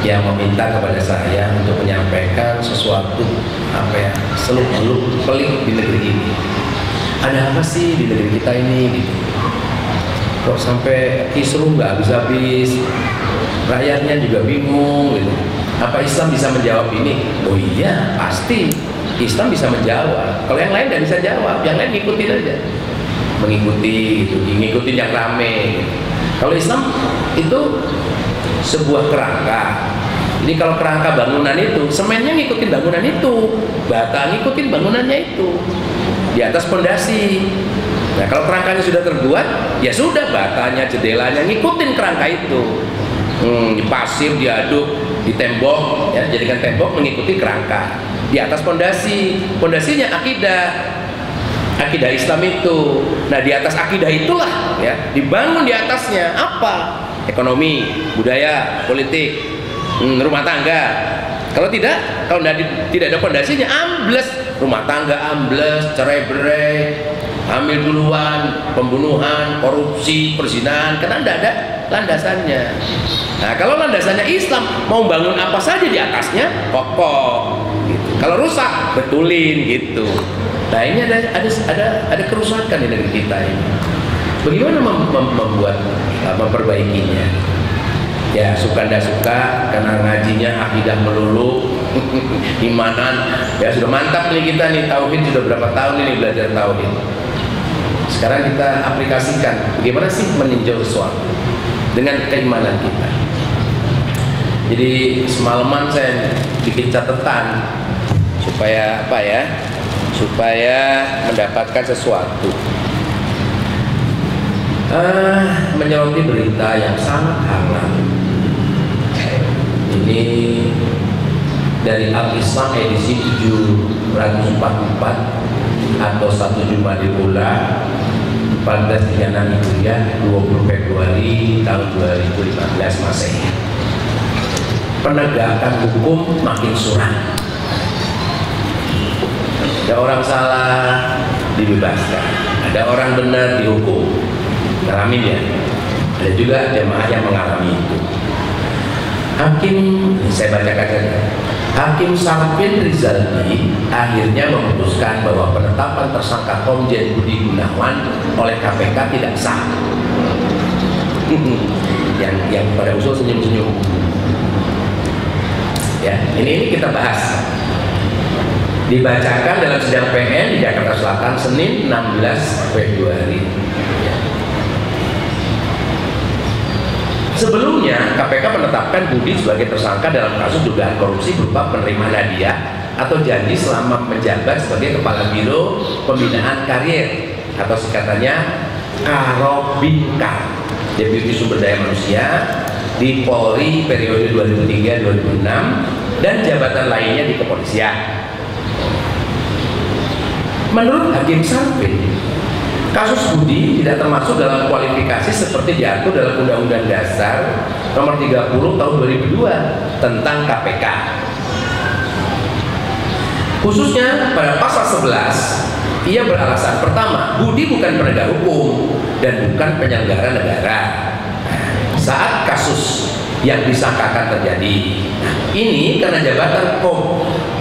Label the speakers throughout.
Speaker 1: yang meminta kepada saya untuk menyampaikan sesuatu seluk-beluk pelik di negeri ini. Ada apa sih di negeri kita ini gitu? Kok sampai kisruh nggak habis-habis, rakyatnya juga bingung gitu. Apa Islam bisa menjawab ini? Oh iya, pasti Islam bisa menjawab. Kalau yang lain nggak bisa jawab, yang lain ngikutin aja, mengikuti gitu, ngikutin yang rame gitu. Kalau Islam itu sebuah kerangka. Jadi kalau kerangka bangunan itu, semennya ngikutin bangunan itu, bata ngikutin bangunannya itu, di atas pondasi. Nah kalau kerangkanya sudah terbuat, ya sudah, batanya, jendelanya ngikutin kerangka itu. Pasir diaduk di tembok, ya, jadikan tembok mengikuti kerangka. Di atas pondasi, pondasinya akidah Islam itu. Nah di atas akidah itulah ya dibangun di atasnya apa? Ekonomi, budaya, politik, rumah tangga. Kalau tidak ada pondasinya, ambles, rumah tangga ambles, cerai-berai, hamil duluan, pembunuhan, korupsi, perzinahan, karena tidak ada landasannya. Nah kalau landasannya Islam, mau bangun apa saja di atasnya kokoh gitu. Kalau rusak, betulin gitu. Nah ini ada kerusakan di negeri kita ini. Bagaimana memperbaikinya? Ya suka ndak suka, karena ngajinya akidah melulu, imanan. Ya sudah mantap nih kita nih, tauhid sudah berapa tahun ini belajar tauhid. Sekarang kita aplikasikan bagaimana sih meninjau sesuatu dengan keimanan kita. Jadi semalaman saya bikin catatan supaya apa ya? Supaya mendapatkan sesuatu. Menyoroti berita yang sangat hangat. Ini dari Al-Islam edisi 744 atau 1 Jumadil Ula 1436 Hijriah, 20 Februari tahun 2015 Masehi. Penegakan hukum makin suram. Ada orang salah dibebaskan, ada orang benar dihukum. Ngalamin ya. Ada juga jemaah yang mengalami itu. Hakim, saya bacakan saja. Hakim Sarpin Rizaldi akhirnya memutuskan bahwa penetapan tersangka Komjen Budi Gunawan oleh KPK tidak sah. yang pada usul senyum-senyum. Ya, ini kita bahas. Dibacakan dalam sidang PN di Jakarta Selatan Senin 16 Februari. Sebelumnya, KPK menetapkan Budi sebagai tersangka dalam kasus dugaan korupsi berupa penerimaan hadiah atau janji selama menjabat sebagai Kepala Biro Pembinaan Karir atau singkatannya Karobinka, Deputi Sumber Daya Manusia di Polri periode 2003-2006 dan jabatan lainnya di kepolisian. Menurut Hakim Sarpin, kasus Budi tidak termasuk dalam kualifikasi seperti diatur dalam Undang-Undang Dasar Nomor 30 Tahun 2002 tentang KPK. Khususnya pada pasal 11, ia beralasan pertama, Budi bukan penegak hukum dan bukan penyelenggara negara saat kasus yang disangkakan terjadi. Ini karena jabatan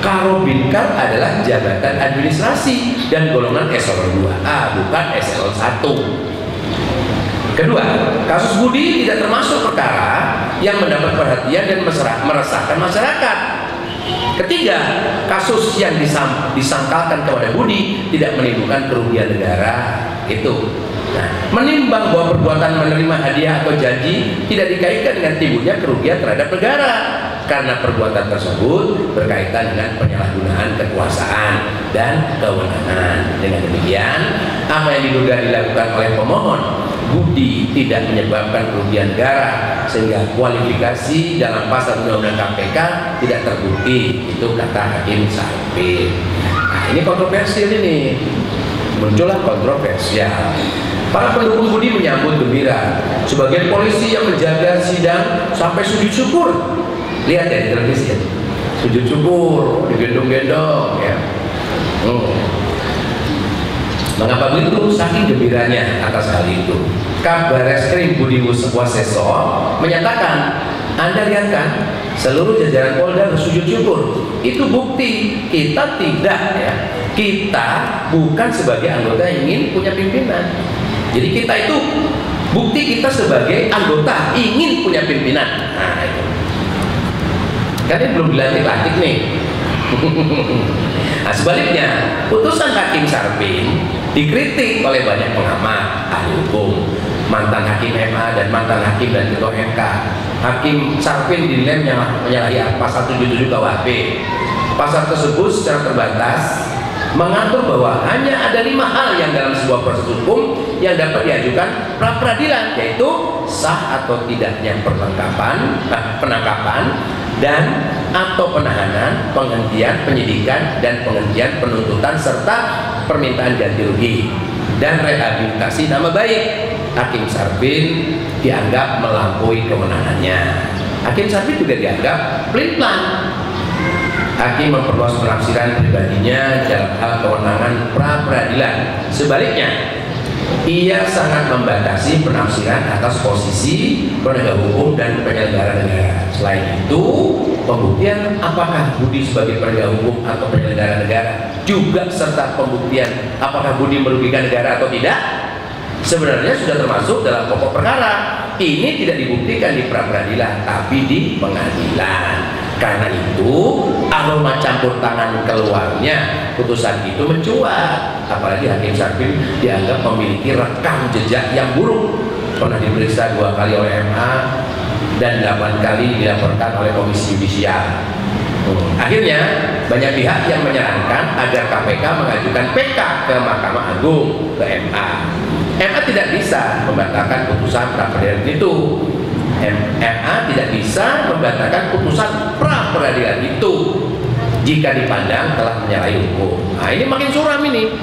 Speaker 1: Karobinkar adalah jabatan administrasi dan golongan eselon 2A, bukan eselon 1. Kedua, kasus Budi tidak termasuk perkara yang mendapat perhatian dan meresahkan masyarakat. Ketiga, kasus yang disangkalkan kepada Budi tidak menimbulkan kerugian negara. Itu. Nah, menimbang bahwa perbuatan menerima hadiah atau janji tidak dikaitkan dengan timbulnya kerugian terhadap negara karena perbuatan tersebut berkaitan dengan penyalahgunaan kekuasaan dan kewenangan. Dengan demikian, apa yang diduga dilakukan oleh pemohon Budi tidak menyebabkan kerugian negara sehingga kualifikasi dalam pasal Undang-Undang KPK tidak terbukti. Itu kata Hakim Sarpin. Nah, ini kontroversial ini. Muncullah kontroversial. Para pendukung Budi menyambut gembira. Sebagian polisi yang menjaga sidang sampai sujud syukur. Lihat ya di televisi ya. Sujud syukur, digendong-gendong ya. Mengapa begitu? Saking gembiranya atas hal itu. Kabareskrim Budi Waseso menyatakan Anda lihat kan, seluruh jajaran Polda bersujud syukur. Itu bukti kita tidak ya. Kita bukan sebagai anggota yang ingin punya pimpinan. Jadi kita itu bukti kita sebagai anggota ingin punya pimpinan. Nah itu. Karena belum dilantik-lantik nih. Nah sebaliknya, putusan Hakim Sarpin dikritik oleh banyak pengamat, ahli hukum, mantan Hakim MA dan mantan Hakim dan Ketua MK. Hakim Sarpin dinilai menyalahi pasal 77 KUHP. Pasal tersebut secara terbatas mengatur bahwa hanya ada 5 hal yang dalam sebuah proses hukum yang dapat diajukan pra peradilan, yaitu sah atau tidaknya penangkapan dan atau penahanan, penghentian penyidikan dan penghentian penuntutan serta permintaan ganti rugi dan rehabilitasi nama baik. Hakim Sarpin dianggap melampaui kewenangannya. Hakim Sarpin juga dianggap pelin-pelan. Hakim memperluas penafsiran pribadinya dalam hal kewenangan pra peradilan. Sebaliknya, ia sangat membatasi penafsiran atas posisi penegak hukum dan penyelenggara negara. Selain itu, pembuktian apakah Budi sebagai penegak hukum atau penyelenggara negara juga serta pembuktian apakah Budi merugikan negara atau tidak sebenarnya sudah termasuk dalam pokok perkara. Ini tidak dibuktikan di pra peradilan tapi di pengadilan. Karena itu aroma campur tangan keluarnya putusan itu mencuat. Apalagi Hakim Sarpin dianggap memiliki rekam jejak yang buruk. Pernah diperiksa 2 kali oleh MA dan 8 kali dilaporkan oleh Komisi Yudisial. Akhirnya banyak pihak yang menyarankan agar KPK mengajukan PK ke Mahkamah Agung, ke MA. MA tidak bisa membatalkan putusan pra peradilan itu. MA tidak bisa membatalkan putusan pra peradilan itu jika dipandang telah menyalahi hukum. Nah ini makin suram ini.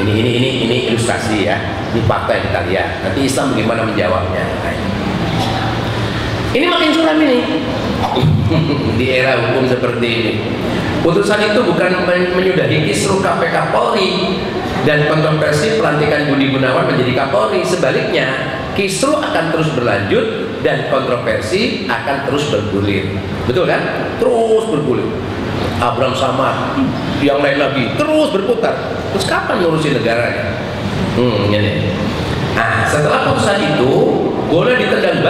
Speaker 1: Ini ilustrasi ya. Ini fakta yang kita lihat. Nanti Islam bagaimana menjawabnya. Nah, ini makin suram ini. Di era hukum seperti ini. Putusan itu bukan menyudahi kisruh KPK Polri dan kontroversi pelantikan Budi Gunawan menjadi Kapolri. Sebaliknya, kisruh akan terus berlanjut dan kontroversi akan terus bergulir. Betul kan? Terus bergulir. Abraham Samad, yang lain lagi, terus berputar. Terus kapan ngurusin negaranya? Ini. Nah, setelah putusan itu, bola ditendang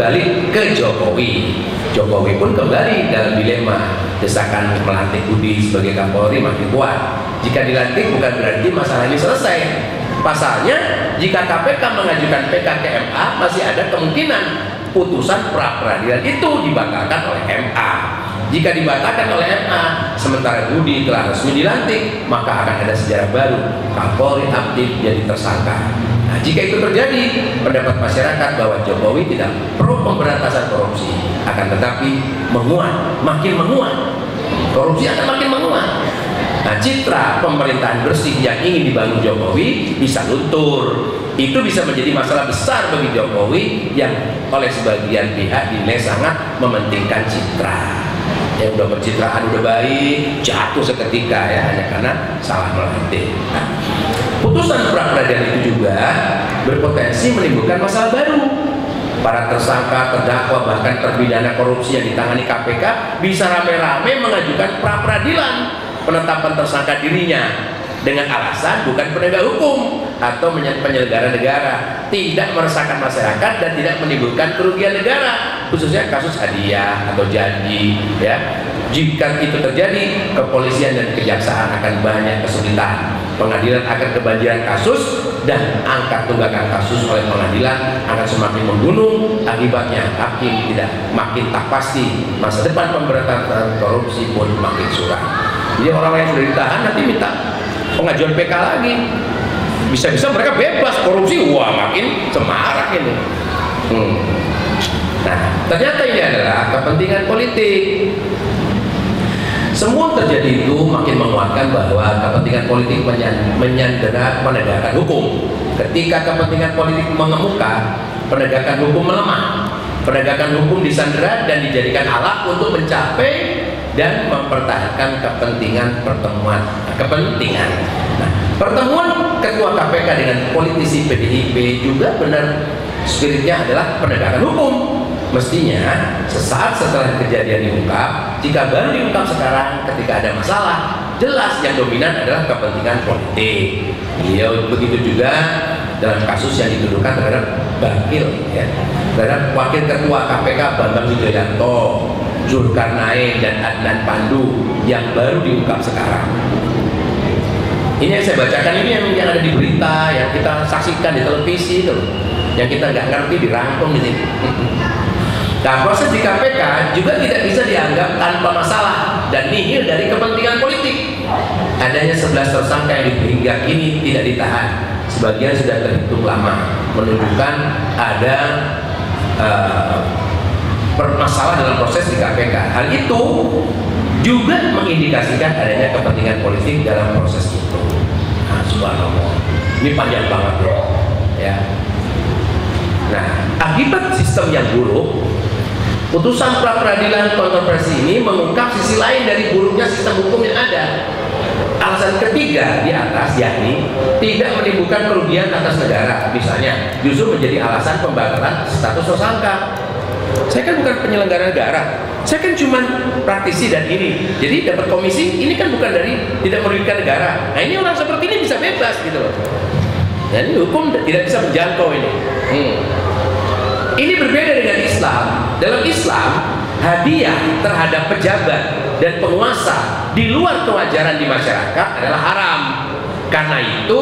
Speaker 1: balik ke Jokowi. Jokowi pun kembali dalam dilema. Desakan melantik Budi sebagai Kapolri makin kuat. Jika dilantik bukan berarti masalah ini selesai. Pasalnya, jika KPK mengajukan PK ke MA, masih ada kemungkinan putusan pra peradilan itu dibatalkan oleh MA. Jika dibatalkan oleh MA, sementara Budi telah resmi dilantik, maka akan ada sejarah baru. Kapolri aktif jadi tersangka. Nah, jika itu terjadi, pendapat masyarakat bahwa Jokowi tidak pro pemberantasan korupsi, akan tetapi makin menguat. Korupsi akan makin menguat. Nah, citra pemerintahan bersih yang ingin dibangun Jokowi bisa luntur. Itu bisa menjadi masalah besar bagi Jokowi yang oleh sebagian pihak dinilai sangat mementingkan citra. Yang udah pencitraan udah baik, jatuh seketika ya hanya karena salah melantik. Nah, putusan pra peradilan itu juga berpotensi menimbulkan masalah baru. Para tersangka, terdakwa, bahkan terpidana korupsi yang ditangani KPK bisa rame-rame mengajukan pra peradilan penetapan tersangka dirinya dengan alasan bukan penegak hukum atau penyelenggara negara, tidak meresahkan masyarakat dan tidak menimbulkan kerugian negara, khususnya kasus hadiah atau janji ya. Jika itu terjadi, kepolisian dan kejaksaan akan banyak kesulitan. Pengadilan akan kebanjiran kasus dan angka tunggakan kasus oleh pengadilan akan semakin menggunung. Akibatnya hakim tidak makin tak pasti, masa depan pemberantasan korupsi pun makin suram. Jadi orang yang sudah ditahan nanti minta pengajuan PK lagi, bisa-bisa mereka bebas korupsi, wah makin semarak ini. Nah, ternyata ini adalah kepentingan politik. Semua terjadi itu makin menguatkan bahwa kepentingan politik menyandera penegakan hukum. Ketika kepentingan politik mengemuka, penegakan hukum melemah. Penegakan hukum disandera dan dijadikan alat untuk mencapai dan mempertahankan kepentingan pertemuan. Nah, pertemuan Ketua KPK dengan politisi PDIP juga benar spiritnya adalah penegakan hukum. Mestinya sesaat setelah kejadian diungkap, jika baru diungkap sekarang ketika ada masalah, jelas yang dominan adalah kepentingan politik. Begitu juga dalam kasus yang dituduhkan terhadap Bakil, ya, terhadap Wakil Ketua KPK Bambang Wijoyanto, Zulkarnain dan Adnan Pandu yang baru diungkap sekarang. Ini yang saya bacakan, ini yang ada di berita, yang kita saksikan di televisi itu, yang kita nggak ngerti dirangkum di sini. Nah, proses di KPK juga tidak bisa dianggap tanpa masalah dan nihil dari kepentingan politik. Adanya 11 tersangka yang hingga kini tidak ditahan, sebagian sudah terhitung lama, menunjukkan ada permasalahan dalam proses di KPK. Hal itu juga mengindikasikan adanya kepentingan politik dalam proses itu. Nah, subhanallah, ini panjang banget ya. Nah, akibat sistem yang buruk, putusan pra peradilan kontroversi ini mengungkap sisi lain dari buruknya sistem hukum yang ada. Alasan ketiga di atas, yakni tidak menimbulkan kerugian atas negara, misalnya justru menjadi alasan pembatalan status tersangka. Saya kan bukan penyelenggara negara, saya kan cuma praktisi dan ini, jadi dapat komisi ini kan bukan dari tidak merugikan negara. Nah, ini orang seperti ini bisa bebas gitu loh. Dan hukum tidak bisa menjangkau ini. Ini berbeda dengan Islam. Dalam Islam, hadiah terhadap pejabat dan penguasa di luar kewajaran di masyarakat adalah haram. Karena itu,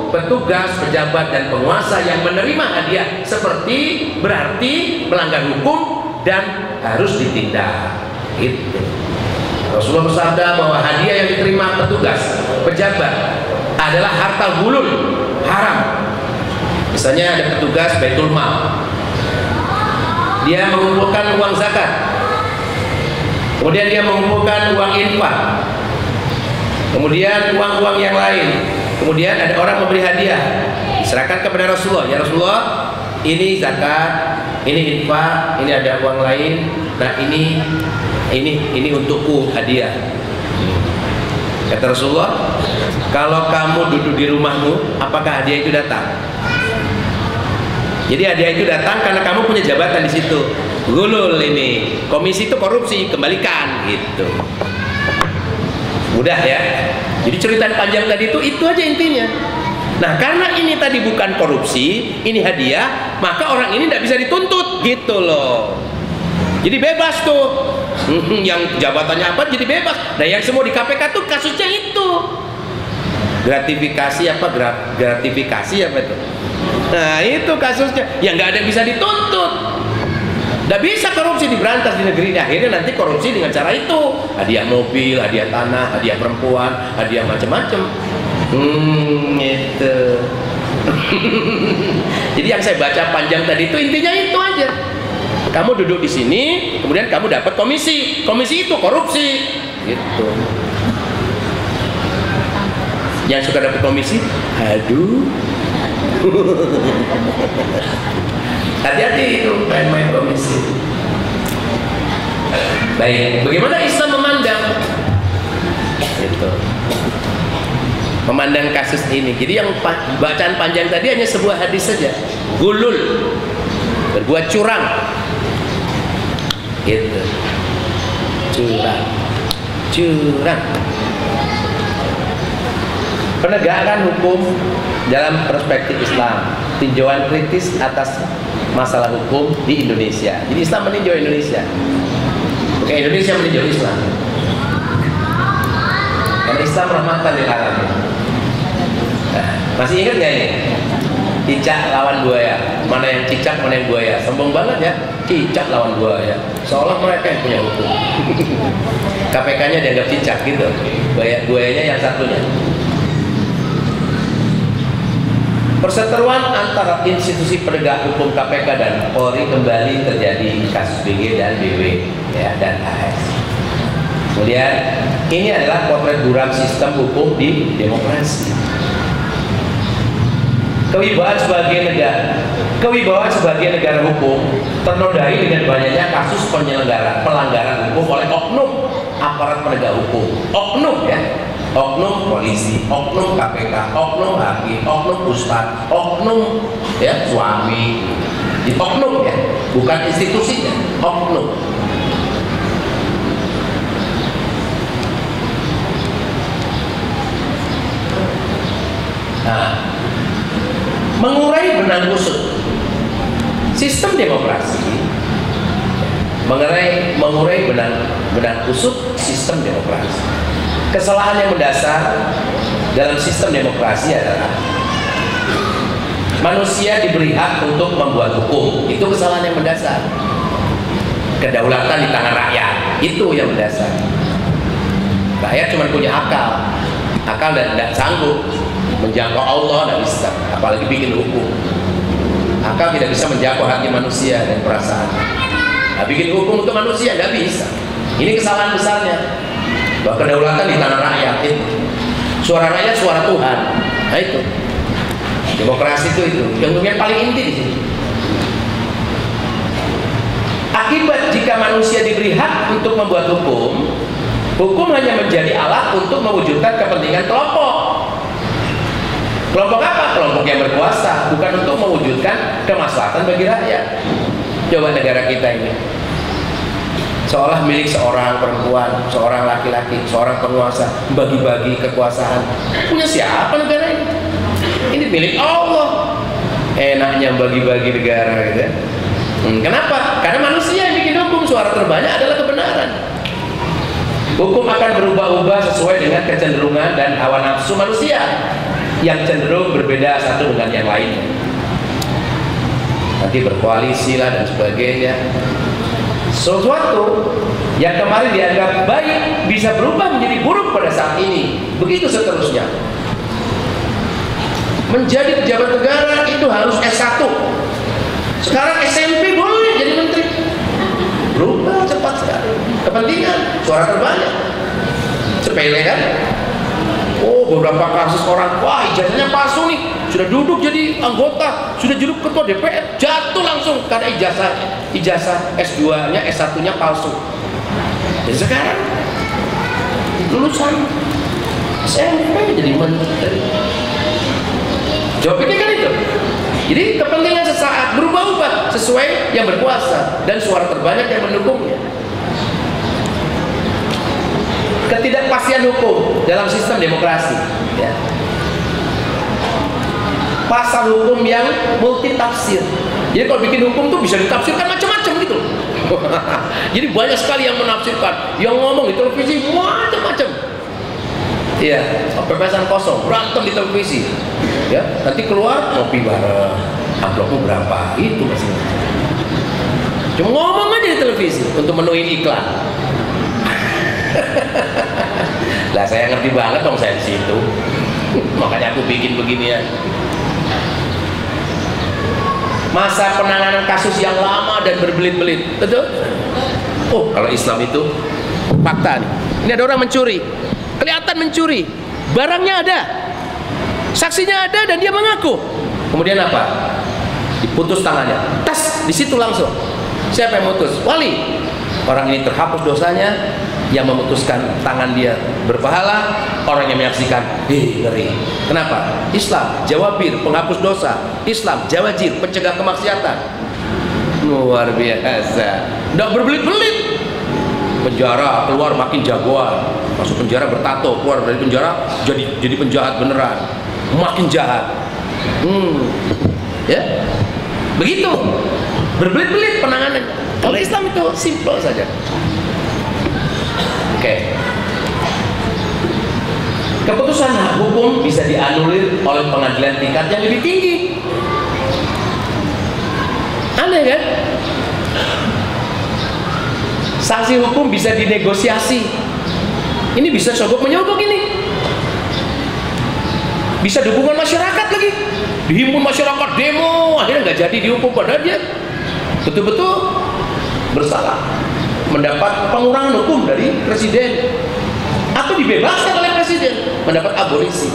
Speaker 1: petugas, pejabat, dan penguasa yang menerima hadiah seperti berarti melanggar hukum dan harus ditindak. Itu. Rasulullah bersabda bahwa hadiah yang diterima petugas, pejabat adalah harta gulul, haram. Misalnya ada petugas Baitul Mal, dia mengumpulkan uang zakat, kemudian dia mengumpulkan uang infak, kemudian uang-uang yang lain, kemudian ada orang memberi hadiah, diserahkan kepada Rasulullah. Ya Rasulullah, ini zakat, ini infak, ini ada uang lain, nah ini untukku hadiah. Kata Rasulullah, kalau kamu duduk di rumahmu, apakah hadiah itu datang? Jadi hadiah itu datang karena kamu punya jabatan di situ. Gulul ini, komisi itu korupsi, kembalikan gitu. Mudah ya. Jadi cerita panjang tadi itu aja intinya. Nah, karena ini tadi bukan korupsi, ini hadiah, maka orang ini tidak bisa dituntut gitu loh. Jadi bebas tuh. Yang jabatannya apa jadi bebas. Nah, yang semua di KPK tuh kasusnya itu. Gratifikasi apa itu? Nah, itu kasusnya yang nggak ada yang bisa dituntut. Nggak bisa korupsi diberantas di negeri ini. Akhirnya nanti korupsi dengan cara itu, hadiah mobil, hadiah tanah, hadiah perempuan, hadiah macam-macam. Itu. Jadi yang saya baca panjang tadi itu intinya itu aja. Kamu duduk di sini, kemudian kamu dapat komisi itu korupsi, gitu. Yang suka dapat komisi, aduh. Hati-hati itu main-main komisi. Baik, bagaimana Islam memandang itu, memandang kasus ini? Jadi yang bacaan panjang tadi hanya sebuah hadis saja. Gulul, berbuat curang, gitu. Curang. Penegakan hukum dalam perspektif Islam, tinjauan kritis atas masalah hukum di Indonesia. Jadi Islam meninjau Indonesia, bukan Indonesia meninjau Islam. Karena Islam rahmatan lil alamin. Nah, masih ingat nggak ini? Cicak lawan buaya. Mana yang cicak, mana yang buaya? Sombong banget ya. Cicak lawan buaya. Seolah mereka yang punya hukum. KPK-nya dianggap cicak gitu. Buayanya yang satunya. Perseteruan antara institusi penegak hukum KPK dan Polri kembali terjadi kasus BG dan BW ya, dan AS. Kemudian ini adalah potret buram sistem hukum di demokrasi. Kewibawaan sebagai negara hukum ternodai dengan banyaknya kasus pelanggaran hukum oleh oknum aparat penegak hukum, oknum ya. Oknum polisi, oknum KPK, oknum hakim, oknum ustadz, oknum ya suami, di oknum ya, bukan institusinya, oknum. Nah, mengurai benang kusut sistem demokrasi, mengurai benang kusut sistem demokrasi. Kesalahan yang mendasar dalam sistem demokrasi adalah manusia diberi hak untuk membuat hukum. Itu kesalahan yang mendasar. Kedaulatan di tangan rakyat, itu yang mendasar. Rakyat cuma punya akal dan tidak sanggup menjangkau Allah, tidak bisa, apalagi bikin hukum. Akal tidak bisa menjangkau hati manusia dan perasaan. Nah, bikin hukum untuk manusia tidak bisa. Ini kesalahan besarnya. Bahwa kedaulatan di tangan rakyat itu. Suara rakyat, suara Tuhan. Nah itu. Demokrasi itu. Yang paling inti di sini. Akibat jika manusia diberi hak untuk membuat hukum, hukum hanya menjadi alat untuk mewujudkan kepentingan kelompok. Kelompok apa? Kelompok yang berkuasa, bukan untuk mewujudkan kemaslahatan bagi rakyat. Coba negara kita ini seolah milik seorang perempuan, seorang laki-laki, seorang penguasa, bagi-bagi kekuasaan. Punya siapa negara ini? Ini milik Allah. Enaknya bagi-bagi negara gitu ya. Kenapa? Karena manusia yang bikin hukum, suara terbanyak adalah kebenaran. Hukum akan berubah-ubah sesuai dengan kecenderungan dan hawa nafsu manusia yang cenderung berbeda satu dengan yang lain. Nanti berkoalisi lah dan sebagainya. Sesuatu yang kemarin dianggap baik bisa berubah menjadi buruk pada saat ini. Begitu seterusnya. Menjadi pejabat negara itu harus S1. Sekarang SMP boleh jadi menteri. Berubah cepat sekali. Kepentingan, suara terbanyak. Sepele kan? Oh, beberapa kasus orang, wah ijazahnya palsu nih, sudah duduk jadi anggota, sudah jadi ketua DPR, jatuh langsung karena ijazah S2-nya, S1-nya palsu. Dan sekarang lulusan SMP jadi menteri. Jawabnya kan itu. Jadi kepentingan sesaat berubah-ubah sesuai yang berkuasa dan suara terbanyak yang mendukungnya. Ketidakpastian hukum dalam sistem demokrasi ya. Pasal hukum yang multi tafsir. Jadi kalau bikin hukum tuh bisa ditafsirkan macam-macam gitu. Jadi banyak sekali yang menafsirkan, yang ngomong di televisi macam-macam. Iya, pembahasan kosong, berantem di televisi. Ya, nanti keluar ngopi bareng, amplopmu berapa, itu masih. Cuma ngomong aja di televisi untuk menuhin iklan. Lah saya ngerti banget dong saya di situ. Makanya aku bikin beginian. Masa penanganan kasus yang lama dan berbelit-belit, betul? Oh, kalau Islam itu fakta nih. Ini ada orang mencuri, kelihatan mencuri, barangnya ada, saksinya ada dan dia mengaku. Kemudian apa? Diputus tangannya, tas di situ langsung. Siapa yang mutus? Wali. Orang ini terhapus dosanya. Yang memutuskan tangan dia berpahala, orang yang menyaksikan ngeri. Kenapa? Islam jawabir, penghapus dosa. Islam jawajir, pencegah kemaksiatan. Luar biasa. Nggak berbelit-belit. Penjara keluar makin jagoan, masuk penjara bertato, keluar dari penjara jadi penjahat beneran, makin jahat. Ya, begitu. Berbelit-belit penanganannya. Kalau Islam itu simple saja. Oke. Keputusan hak hukum bisa dianulir oleh pengadilan tingkat yang lebih tinggi. Aneh kan? Sanksi hukum bisa dinegosiasi. Ini bisa sogok menyogok ini. Bisa dukungan masyarakat lagi. Dihimpun masyarakat demo, akhirnya nggak jadi dihukum padahal dia betul-betul bersalah. Mendapat pengurangan hukum dari presiden atau dibebaskan oleh presiden, mendapat abolisi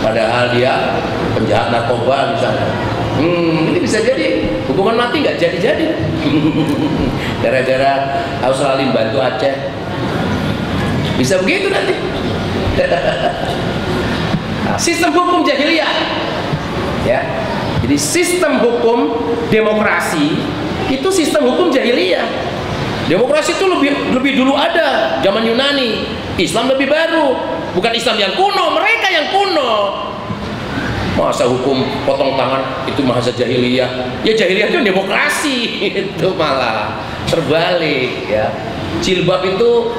Speaker 1: padahal dia penjahat narkoba misalnya. Ini bisa jadi hukuman mati nggak jadi gara-gara Australia bantu Aceh, bisa begitu nanti. Sistem hukum jahiliyah ya, Jadi sistem hukum demokrasi itu sistem hukum jahiliyah. Demokrasi itu lebih dulu ada, zaman Yunani. Islam lebih baru, bukan Islam yang kuno, mereka yang kuno. Masa hukum potong tangan itu masa jahiliyah? Ya jahiliyah itu demokrasi, itu malah terbalik ya. Jilbab itu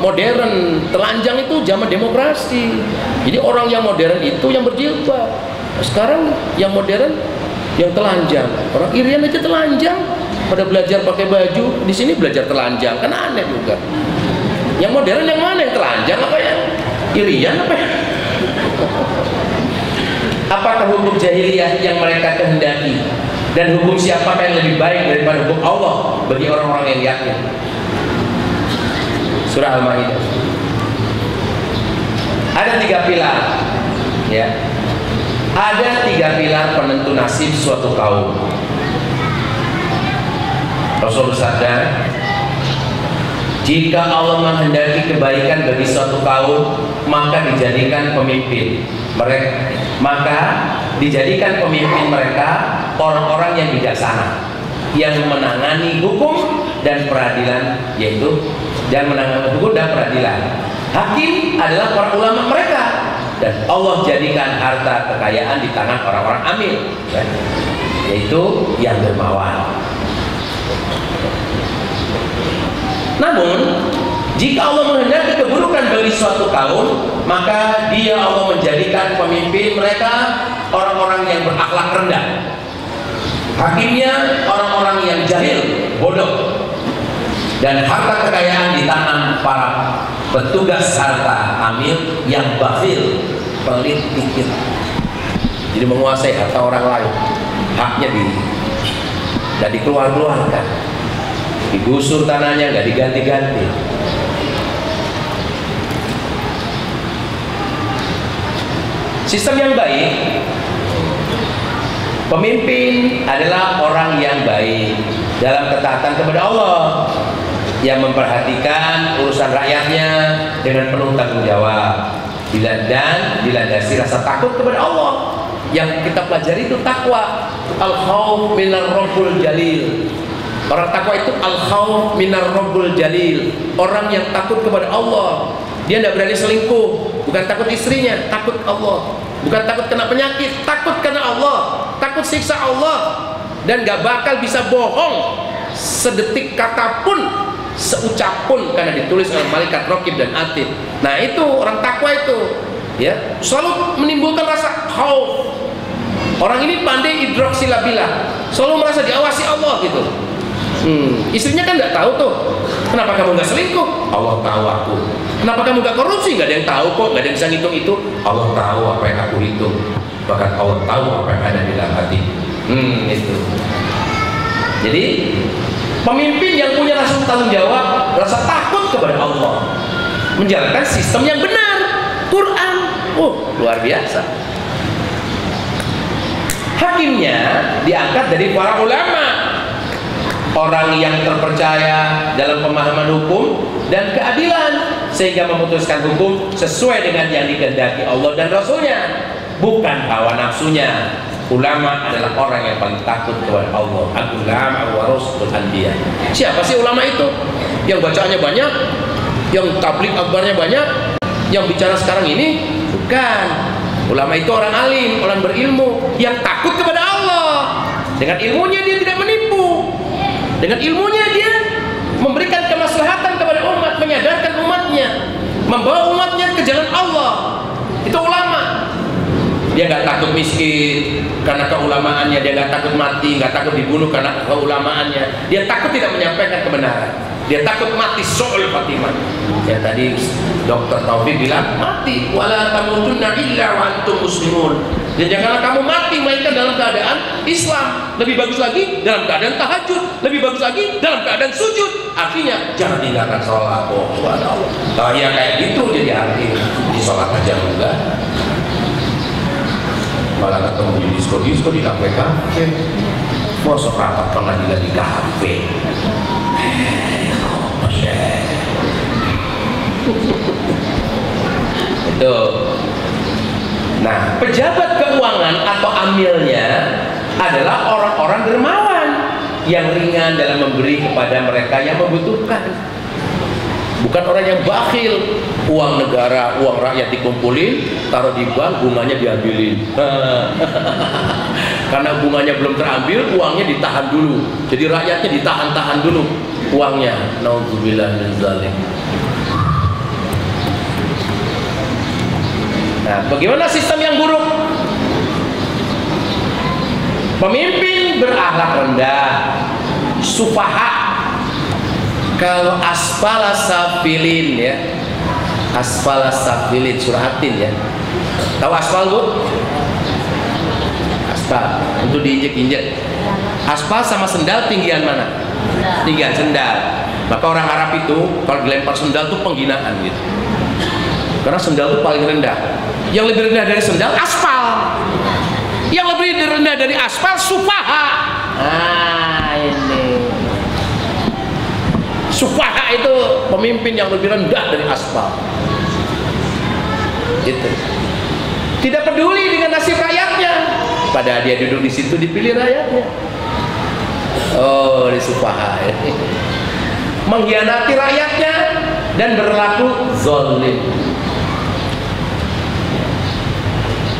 Speaker 1: modern, telanjang itu zaman demokrasi. Jadi orang yang modern itu yang berjilbab. Sekarang yang modern yang telanjang. Orang Irian aja telanjang, pada belajar pakai baju, di sini belajar telanjang, kan aneh juga. Yang modern yang mana? Yang telanjang apa ya? Irian apa ya? Apakah hukum jahiliyah yang mereka kehendaki? Dan hukum siapakah yang lebih baik daripada hukum Allah bagi orang-orang yang yakin? Surah Al-Maidah. Ada 3 pilar, ya. Ada 3 pilar penentu nasib suatu kaum. Rasul bersabda, jika Allah menghendaki kebaikan bagi suatu kaum, maka dijadikan pemimpin mereka orang-orang yang bijaksana, yang menangani hukum dan peradilan, yaitu yang menangani hukum dan peradilan. Hakim adalah para ulama mereka, dan Allah jadikan harta kekayaan di tangan orang-orang amil, yaitu yang dermawan. Namun jika Allah menghendaki keburukan bagi suatu kaum, maka Dia Allah menjadikan pemimpin mereka orang-orang yang berakhlak rendah, hakimnya orang-orang yang jahil, bodoh, dan harta kekayaan di tangan para petugas harta amil yang bakhil, pelit dikit. Jadi menguasai harta orang lain, haknya tidak dikeluarkan, digusur tanahnya, nggak diganti-ganti. Sistem yang baik, pemimpin adalah orang yang baik dalam ketaatan kepada Allah, yang memperhatikan urusan rakyatnya dengan penuh tanggung jawab, dan dilandasi rasa takut kepada Allah. Yang kita pelajari itu takwa, al-khauf minar rabbul jalil. Orang takwa itu al-khauf minar rabbul jalil, orang yang takut kepada Allah. Dia tidak berani selingkuh, bukan takut istrinya, takut Allah. Bukan takut kena penyakit, takut karena Allah, takut siksa Allah, dan gak bakal bisa bohong sedetik kata pun, seucap pun, karena ditulis oleh malaikat raqib dan atid. Nah itu orang takwa itu, ya, selalu menimbulkan rasa khauf. Orang ini pandai idroksilabilah, selalu merasa diawasi Allah gitu. Istrinya kan nggak tahu tuh, kenapa kamu nggak selingkuh? Allah tahu aku. Kenapa kamu nggak korupsi? Nggak ada yang tahu kok, nggak ada yang bisa ngitung itu. Allah tahu apa yang aku hitung, bahkan Allah tahu apa yang ada di dalam hati. Itu. Jadi pemimpin yang punya rasa tanggung jawab, rasa takut kepada Allah, menjalankan sistem yang benar, Quran. Luar biasa. Hakimnya diangkat dari para ulama, orang yang terpercaya dalam pemahaman hukum dan keadilan, sehingga memutuskan hukum sesuai dengan yang dikehendaki Allah dan Rasulnya, bukan hawa nafsunya. Ulama adalah orang yang paling takut kepada Allah. Al-ulama warasatul anbiya. Siapa sih ulama itu? Yang bacaannya banyak, yang tabligh akbarnya banyak, yang bicara sekarang ini? Bukan. Ulama itu orang alim, orang berilmu, yang takut kepada Allah. Dengan ilmunya dia tidak menipu, dengan ilmunya dia memberikan kemaslahatan kepada umat, menyadarkan umatnya, membawa umatnya ke jalan Allah. Itu ulama. Dia nggak takut miskin karena keulamaannya, dia nggak takut mati, nggak takut dibunuh karena keulamaannya. Dia takut tidak menyampaikan kebenaran, dia takut mati soal Fatimah. Ya tadi Dr. Taufik bilang mati, wala tamutunna illa wa antum muslimun. Dan janganlah kamu mati melainkan dalam keadaan Islam. Lebih bagus lagi dalam keadaan tahajud, lebih bagus lagi dalam keadaan sujud. Artinya jangan tinggalkan sholat. Subhanallah. Kalau yang kayak gitu jadi arti di sholat aja enggak. Malah ketemu di disko di kafe-kafe. Masuk rapat pengadilan di kafe. Itu. Nah, pejabat keuangan atau amilnya adalah orang-orang dermawan yang ringan dalam memberi kepada mereka yang membutuhkan. Bukan orang yang bakhil, uang negara, uang rakyat dikumpulin, taruh di bank, bunganya diambilin. Karena bunganya belum terambil, uangnya ditahan dulu. Jadi rakyatnya ditahan-tahan dulu uangnya. Nauzubillah min dzalik. Nah, bagaimana sistem yang buruk? Pemimpin berakhlak rendah, sufaha. Kalau asfala safilin ya, asfala safilin suratin ya. Tahu aspal bu? Aspal untuk diinjek-injek. Aspal sama sendal tinggian mana? Tinggian sendal. Maka orang Arab itu kalau dilempar sendal itu penghinaan gitu. Karena sendal itu paling rendah. Yang lebih rendah dari sendal aspal. Yang lebih rendah dari aspal sufaha. Nah ini sufaha itu pemimpin yang lebih rendah dari aspal. Gitu. Tidak peduli dengan nasib rakyatnya. Padahal dia duduk di situ dipilih rakyatnya. Oh, di sufaha ya. Mengkhianati rakyatnya dan berlaku zalim.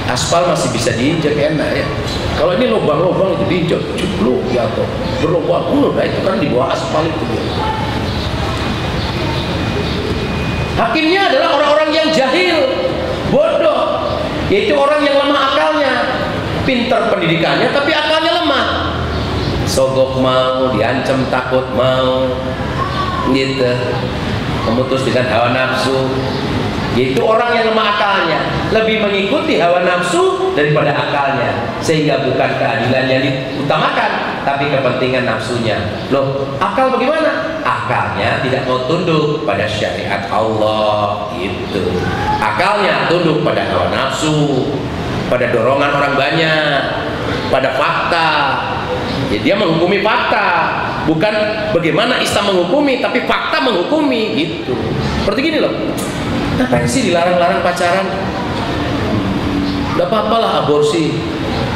Speaker 1: Aspal masih bisa diinjak enak ya. Kalau ini lubang-lubang itu diinjak, cepluk jatuh, berlubang. Nah itu kan di bawah aspal itu. Hakimnya adalah orang-orang yang jahil, bodoh, yaitu orang yang lemah akalnya, pintar pendidikannya tapi akalnya lemah. Sogok mau, diancam takut mau, gitu, memutus dengan hawa nafsu. Yaitu orang yang lemah akalnya, lebih mengikuti hawa nafsu daripada akalnya, sehingga bukan keadilan yang diutamakan, tapi kepentingan nafsunya. Loh, akal bagaimana? Akalnya tidak mau tunduk pada syariat Allah, gitu. Akalnya tunduk pada hawa nafsu, pada dorongan orang banyak, pada fakta. Ya, dia menghukumi fakta, bukan bagaimana Islam menghukumi, tapi fakta menghukumi, gitu. Seperti gini loh. Ngapain sih dilarang-larang pacaran? Gak apa-apa lah aborsi.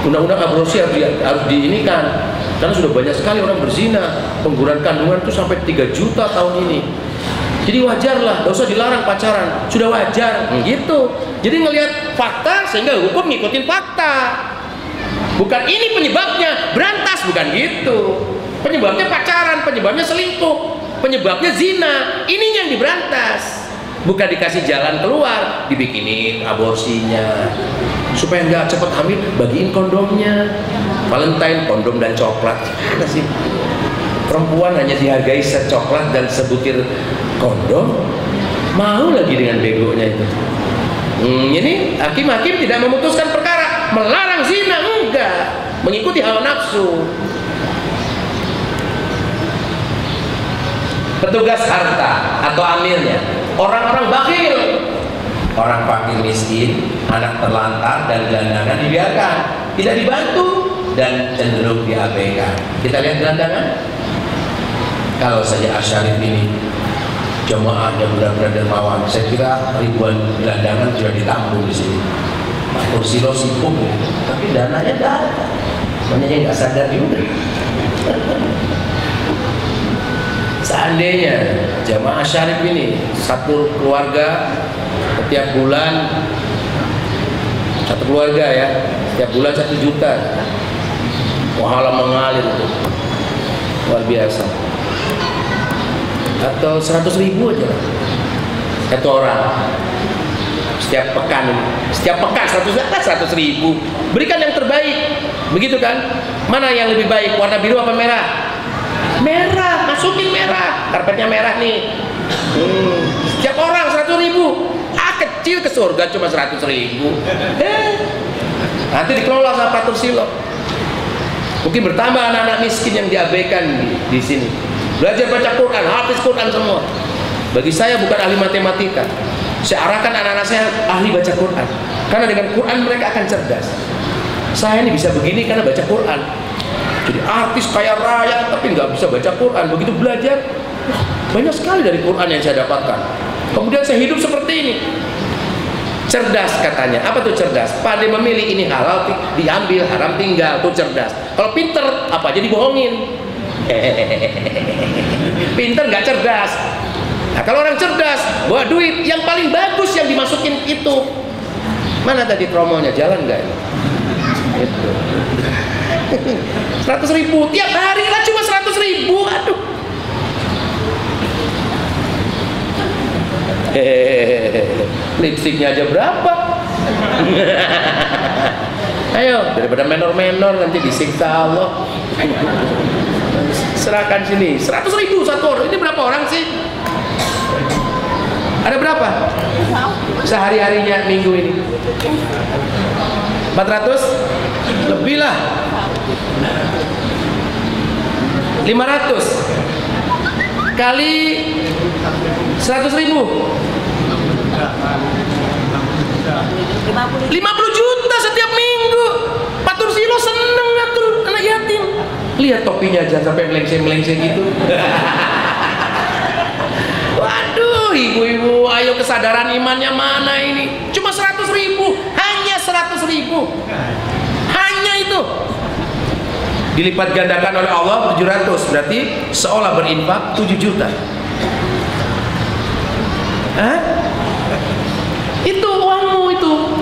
Speaker 1: Undang-undang aborsi harus diinikan. Karena sudah banyak sekali orang berzina. Pengguguran kandungan itu sampai 3 juta tahun ini. Jadi wajarlah, gak usah dilarang pacaran. Sudah wajar, gitu. Jadi ngelihat fakta sehingga hukum ngikutin fakta. Bukan ini penyebabnya, berantas, bukan gitu. Penyebabnya pacaran, penyebabnya selingkuh, penyebabnya zina. Ini yang diberantas. Bukan dikasih jalan keluar, dibikinin aborsinya supaya nggak cepat hamil, bagiin kondomnya. Valentine, kondom dan coklat. Ada sih perempuan hanya dihargai secoklat dan sebutir kondom, mau lagi dengan begonya itu. Ini hakim-hakim tidak memutuskan perkara, melarang zina, enggak, mengikuti hawa nafsu. Petugas harta atau amirnya orang-orang bakhil, orang fakir miskin, anak terlantar dan gelandangan dibiarkan, tidak dibantu dan cenderung diabaikan. Kita lihat gelandangan. Kalau saja Asyarif ini jemaahnya benar-benar dermawan, saya kira ribuan gelandangan sudah ditampung di sini. Kursi lo sibuk, tapi dananya tidak ada. Banyak nggak sadar juga. Seandainya jamaah syarif ini satu keluarga setiap bulan, satu keluarga ya, setiap bulan 1 juta, pahala mengalir itu luar biasa. Atau 100.000 aja lah satu orang setiap pekan ini, setiap pekan 100.000, berikan yang terbaik, begitu kan? Mana yang lebih baik, warna biru apa merah? Merah, masukin merah, karpetnya merah nih. Setiap orang 100.000. Kecil ke surga cuma 100.000. Nanti dikelola sama Pak Tursilo. Mungkin bertambah anak-anak miskin yang diabaikan di sini. Belajar baca Quran, hafiz Quran semua. Bagi saya bukan ahli matematika. Saya arahkan anak-anak saya ahli baca Quran. Karena dengan Quran mereka akan cerdas. Saya ini bisa begini karena baca Quran. Jadi artis kaya raya tapi nggak bisa baca Quran. Begitu belajar, banyak sekali dari Quran yang saya dapatkan. Kemudian saya hidup seperti ini. Cerdas katanya. Apa tuh cerdas? Pandai memilih, ini halal diambil, haram tinggal, tuh cerdas. Kalau pinter, apa aja dibohongin. Pinter nggak cerdas. Nah, kalau orang cerdas, bawa duit yang paling bagus yang dimasukin itu. Mana tadi promonya? Jalan nggak ini? Itu. 100.000 tiap hari lah, cuma 100.000. Aduh. Lipstiknya aja berapa? Ayo, daripada menor-menor nanti disiksa Allah. Serahkan sini, 100.000 satu orang. Ini berapa orang sih? Ada berapa? Sehari-harinya minggu ini 400? Lebih lah. 500 kali 100.000, 50 juta setiap minggu. Pak Tursilo seneng ngatur anak yatim. Lihat topinya aja sampai melengseng-melengseng gitu. Waduh, ibu-ibu, ayo kesadaran imannya mana ini? Cuma 100.000, hanya 100.000, hanya itu. Dilipat gandakan oleh Allah 700, berarti seolah berinfak 7 juta. Hah? Itu uangmu itu,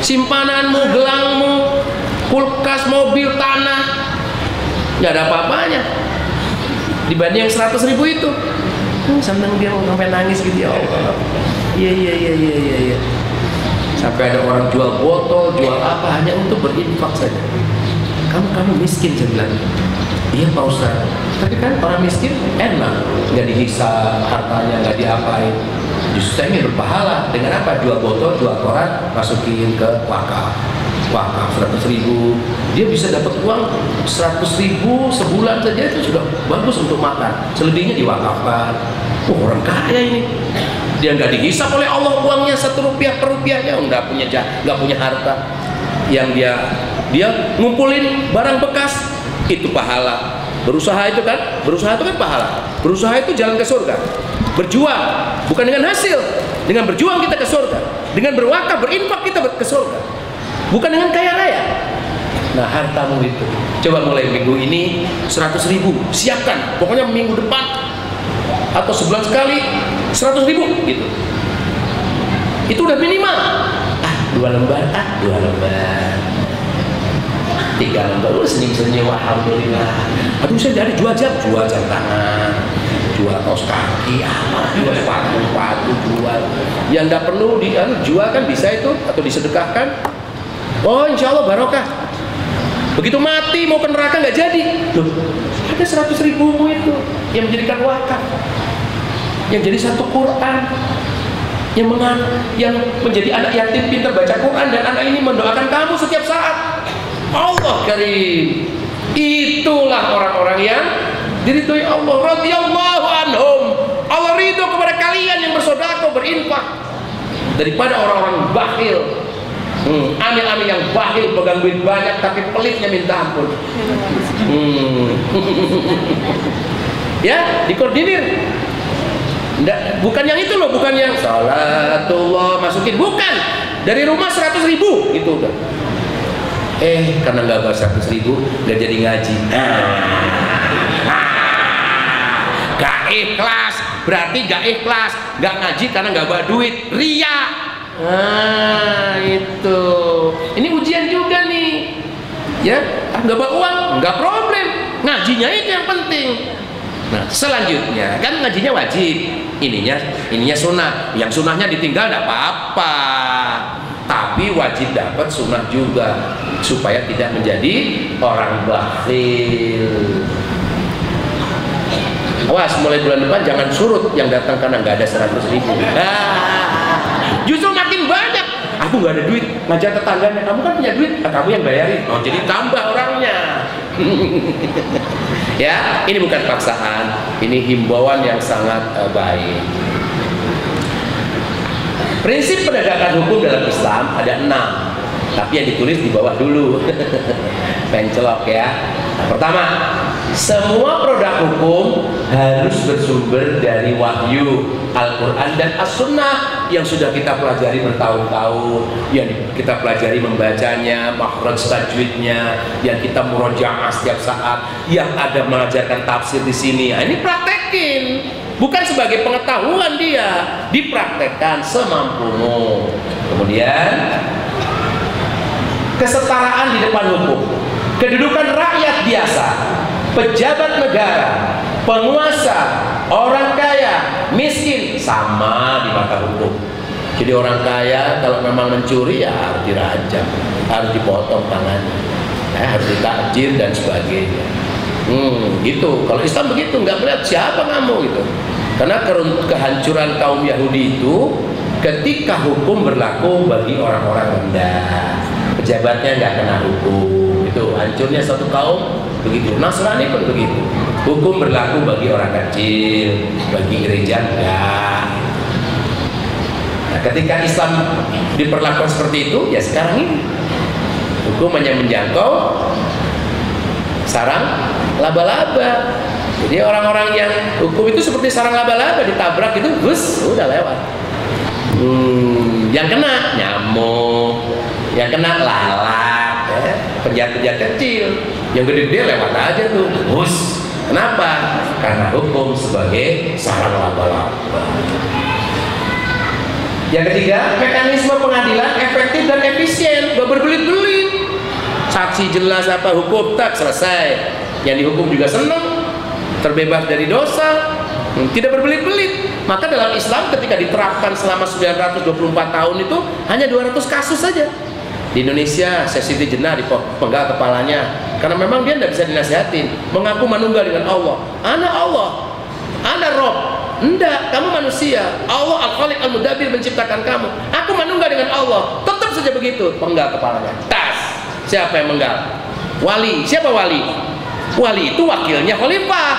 Speaker 1: simpananmu, gelangmu, kulkas, mobil, tanah, nggak ada apa-apanya dibanding yang 100.000 itu. Seneng dia sampai nangis gitu, ya Allah. Iya. Sampai ada orang jual botol, jual apa hanya untuk berinfak saja. Kamu miskin, saya bilang. Iya Pak Ustaz, tapi kan orang miskin enak, nggak dihisab hartanya, nggak diapain. Justru saya ingin berpahala dengan apa? Jual botol, jual koran, masukin ke wakaf 100.000, dia bisa dapat uang 100.000 sebulan saja, itu sudah bagus untuk makan. Selebihnya diwakafkan. Orang kaya ini, dia nggak dihisap oleh Allah uangnya 1 rupiah per rupiahnya, nggak punya harta. Yang dia ngumpulin barang bekas, itu pahala. Berusaha itu kan pahala. Berusaha itu jalan ke surga. Berjuang bukan dengan hasil, dengan berjuang kita ke surga. Dengan berwakaf, berinfak kita ke surga. Bukan dengan kaya raya. Nah, hartamu itu, coba mulai minggu ini 100.000, siapkan. Pokoknya minggu depan atau sebulan sekali 100.000 gitu. Itu udah minimal. 2 lembar, 3 lembar, senyum-senyum, alhamdulillah. Aduh, saya dari jual jam tangan, jual kaos kaki, jual sepatu, jual. Yang nggak perlu dijual kan bisa itu, atau disedekahkan. Oh, insya Allah barokah. Begitu mati mau ke neraka nggak jadi. Loh, ada 100.000 itu yang menjadikan wakaf, yang jadi satu Quran, yang menjadi anak yatim pintar baca Quran, dan anak ini mendoakan kamu setiap saat. Allah karim. Itulah orang-orang yang diridhoi Allah, radhiyallahu anhum. Allah ridho kepada kalian yang bersedekah, berinfak, daripada orang-orang bakhil. Amil-amil yang bakhil, pegang duit banyak tapi pelitnya minta ampun. Ya, dikoordinir. Bukan yang itu loh, bukan yang salatullah masukin, bukan. Dari rumah 100.000 itu udah. Karena nggak bawa 100.000 nggak jadi ngaji. Gak ikhlas, berarti gak ikhlas, gak ngaji karena nggak bawa duit, ria. Itu. Ini ujian juga nih. Ya, nggak bawa uang, nggak problem. Ngajinya itu yang penting. Nah, selanjutnya kan ngajinya wajib, ininya sunnah. Yang sunnahnya ditinggal nggak apa-apa, tapi wajib dapat sunnah juga supaya tidak menjadi orang bakhil. Awas, mulai bulan depan jangan surut yang datang karena nggak ada 100.000. Justru makin banyak. Aku nggak ada duit, ngajak tetangganya, kamu kan punya duit, kamu yang bayarin. Oh, jadi tambah orangnya. Ya, ini bukan paksaan, ini himbauan yang sangat baik. Prinsip penegakan hukum dalam Islam ada 6, tapi yang ditulis di bawah dulu. Pencelok ya. Pertama, semua produk mendapat hukum harus bersumber dari wahyu Al-Quran dan As-Sunnah yang sudah kita pelajari bertahun-tahun, yang kita pelajari membacanya, makhraj tajwidnya, yang kita murojaah setiap saat, yang ada mengajarkan tafsir di sini. Nah, ini praktekin, bukan sebagai pengetahuan, dia dipraktekkan semampumu. Kemudian kesetaraan di depan hukum, kedudukan rakyat biasa, pejabat negara, penguasa, orang kaya, miskin, sama di mata hukum. Jadi orang kaya kalau memang mencuri ya harus dirajam, harus dipotong tangannya, harus ditakjir dan sebagainya. Gitu. Kalau Islam begitu, nggak melihat siapa kamu gitu. Karena kehancuran kaum Yahudi itu ketika hukum berlaku bagi orang-orang rendah, pejabatnya nggak kena hukum, itu hancurnya satu kaum. Begitu. Nasrani pun begitu. Hukum berlaku bagi orang kecil, bagi gereja enggak. Nah, ketika Islam diperlakukan seperti itu, ya sekarang ini hukum hanya menjangkau sarang laba-laba. Jadi orang-orang yang hukum itu seperti sarang laba-laba, ditabrak itu, bus, udah lewat. Yang kena nyamuk, yang kena lalat, ya, penjahat-penjahat kecil. Yang gede-gede lewat aja tuh, bus. Kenapa? Karena hukum sebagai sarang laba-laba. Yang ketiga, mekanisme pengadilan efektif dan efisien, gak berbelit-belit. Saksi jelas apa hukum, tak selesai. Yang dihukum juga senang, terbebas dari dosa, tidak berbelit-belit. Maka dalam Islam ketika diterapkan selama 924 tahun itu hanya 200 kasus saja. Di Indonesia saya Siti Jenah dipenggal kepalanya karena memang dia tidak bisa dinasihatin, mengaku manunggal dengan Allah. Ana Rob. Enggak, kamu manusia. Allah Al-Khaliq Al-Mudabbir menciptakan kamu. Aku manunggal dengan Allah. Tetap saja begitu, penggal kepalanya. Tas. Siapa yang menggal? Wali. Siapa wali? Wali itu wakilnya khalifah.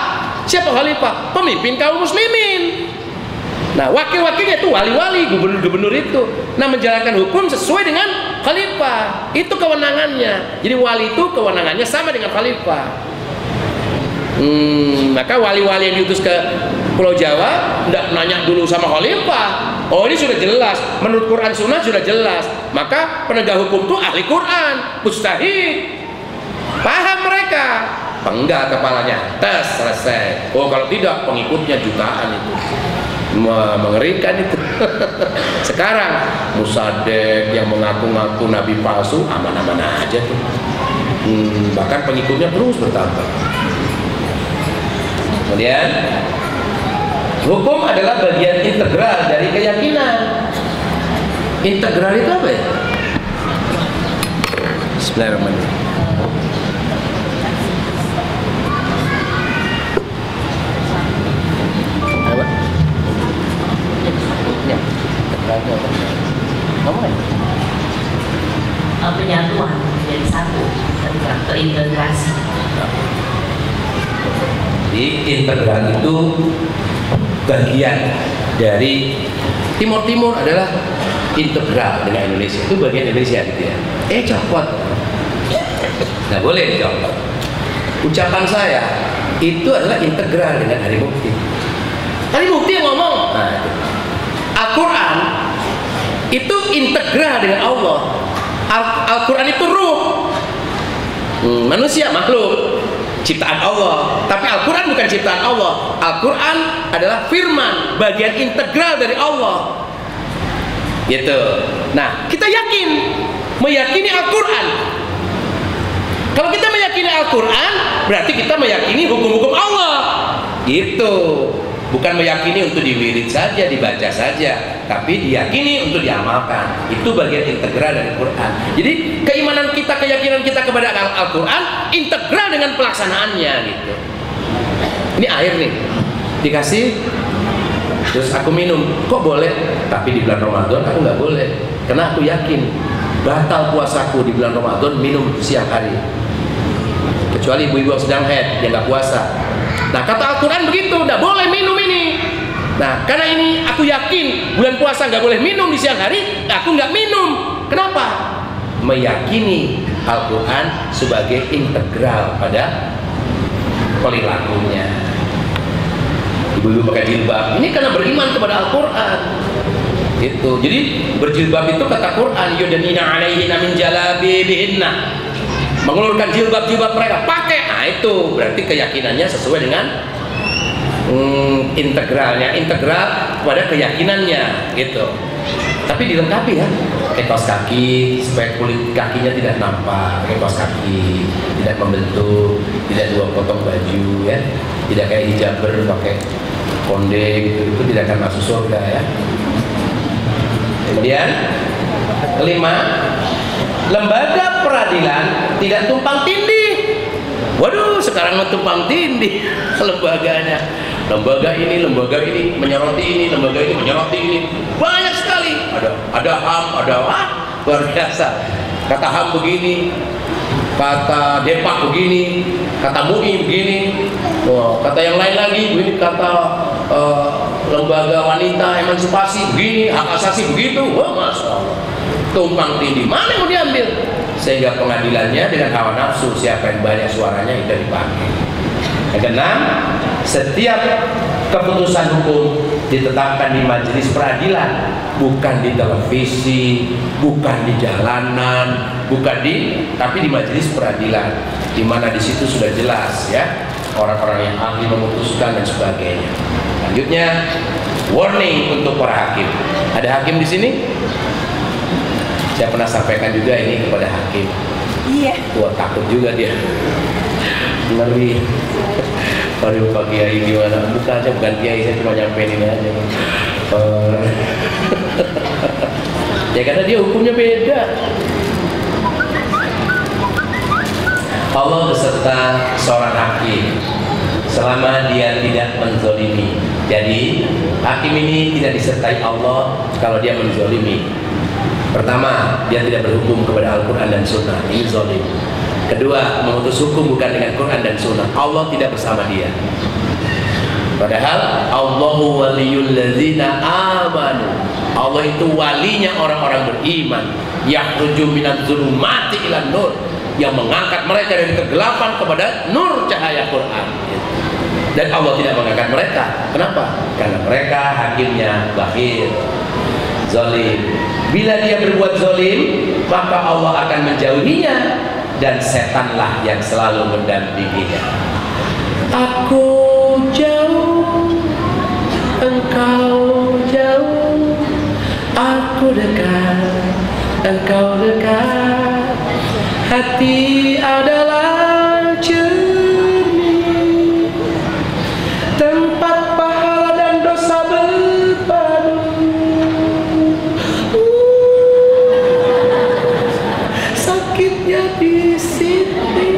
Speaker 1: Siapa khalifah? Pemimpin kaum muslimin. Nah, wakil-wakilnya itu wali-wali, gubernur-gubernur itu. Nah, menjalankan hukum sesuai dengan khalifah. Itu kewenangannya. Jadi wali itu kewenangannya sama dengan khalifah. Maka wali-wali yang diutus ke Pulau Jawa tidak nanya dulu sama khalifah. Oh, ini sudah jelas. Menurut Quran Sunnah sudah jelas. Maka penegak hukum itu ahli Quran, mujtahid. Paham mereka. Penggal kepalanya, tes, selesai. Oh, kalau tidak pengikutnya jutaan itu. Mengerikan itu. Sekarang Musaddiq yang mengaku-ngaku nabi palsu aman-aman aja tuh. Bahkan pengikutnya terus bertambah. Kemudian hukum adalah bagian integral dari keyakinan. Integral itu apa ya? Bismillahirrahmanirrahim.
Speaker 2: Penyatuan jadi satu, terintegrasi.
Speaker 1: Jadi integral itu bagian dari Timur adalah integral dengan Indonesia, itu bagian Indonesia gitu ya. Copot, nggak boleh copot. Ucapan saya itu adalah integral dengan Hari Mukti. Hari Mukti yang ngomong, Al-Quran itu integral dengan Allah. Al-Quran itu ruh. Manusia makhluk ciptaan Allah, tapi Al-Quran bukan ciptaan Allah. Al-Quran adalah firman, bagian integral dari Allah. Gitu. Nah, kita meyakini Al-Quran. Kalau kita meyakini Al-Quran, berarti kita meyakini hukum-hukum Allah. Gitu. Bukan meyakini untuk diwirid saja, dibaca saja, tapi diyakini untuk diamalkan. Itu bagian integral dari Quran. Jadi keimanan kita, keyakinan kita kepada Al-Quran integral dengan pelaksanaannya gitu. Ini air nih, dikasih, terus aku minum, kok boleh? Tapi di bulan Ramadan aku nggak boleh, karena aku yakin batal puasaku di bulan Ramadan minum siang hari. Kecuali ibu-ibu yang sedang haid, yang nggak puasa. Nah, kata Al-Quran begitu, nggak boleh minum ini. Nah, karena ini aku yakin bulan puasa nggak boleh minum di siang hari, aku nggak minum. Kenapa? Meyakini Al-Quran sebagai integral pada perilakunya. ibu-ibu pakai jilbab. Ini karena beriman kepada Al-Quran. Gitu. Jadi berjilbab itu kata Quran, yudanina alaihina min jalabibihinna, mengulurkan jilbab-jilbab mereka pakai. Nah itu berarti keyakinannya sesuai dengan integral pada keyakinannya gitu. Tapi dilengkapi ya, pakai kaos kaki supaya kulit kakinya tidak nampak, pakai kaos kaki, tidak membentuk, tidak dua potong baju ya, tidak kayak hijaber pakai konde gitu, itu tidak akan masuk surga ya. Kemudian kelima, lembaga peradilan tidak tumpang tindih. Waduh, sekarang tumpang tindih lembaganya. Lembaga ini menyoroti ini, lembaga ini menyoroti ini. Banyak sekali. Ada HAM, ada luar biasa. Kata HAM begini, kata Depak begini, kata MUI begini. Kata yang lain lagi begini, kata lembaga wanita emansipasi begini, hak asasi begitu. Wah, masya Allah. Tumpang tindih. Mana yang mau diambil? Sehingga pengadilannya dengan hawa nafsu, siapa yang banyak suaranya itu dipakai. Yang keenam, setiap keputusan hukum ditetapkan di majelis peradilan, bukan di televisi, bukan di jalanan, tapi di majelis peradilan, di mana di situ sudah jelas ya orang-orang yang ahli memutuskan dan sebagainya. Selanjutnya, warning untuk para hakim. Ada hakim di sini? Saya pernah sampaikan juga ini kepada hakim.
Speaker 3: Iya.
Speaker 1: Wah, takut juga dia. Ngeri. Baru Pak Kiai gimana? Bukan Kiai, saya cuma nyampein ini aja. Ya karena dia hukumnya beda. Allah beserta seorang hakim selama dia tidak menzolimi. Jadi hakim ini tidak disertai Allah kalau dia menzolimi. Pertama, dia tidak berhukum kepada Al-Quran dan Sunnah, ini zolim. Kedua, memutus hukum bukan dengan Quran dan Sunnah, Allah tidak bersama dia. Padahal Allahu waliyul ladzina amanu, Allah itu walinya orang-orang beriman, yakhruju minadz zulumati ilan nur, yang mengangkat mereka dari kegelapan kepada nur cahaya Quran. Dan Allah tidak mengangkat mereka. Kenapa? Karena mereka hakimnya bakhil, zalim. Bila dia berbuat zalim, maka Allah akan menjauhinya, dan setanlah yang selalu mendampinginya. Aku jauh, engkau jauh, aku dekat, engkau dekat. Hati adalah cermin, tempat pahala dan dosa berpadu. Sakitnya di sini.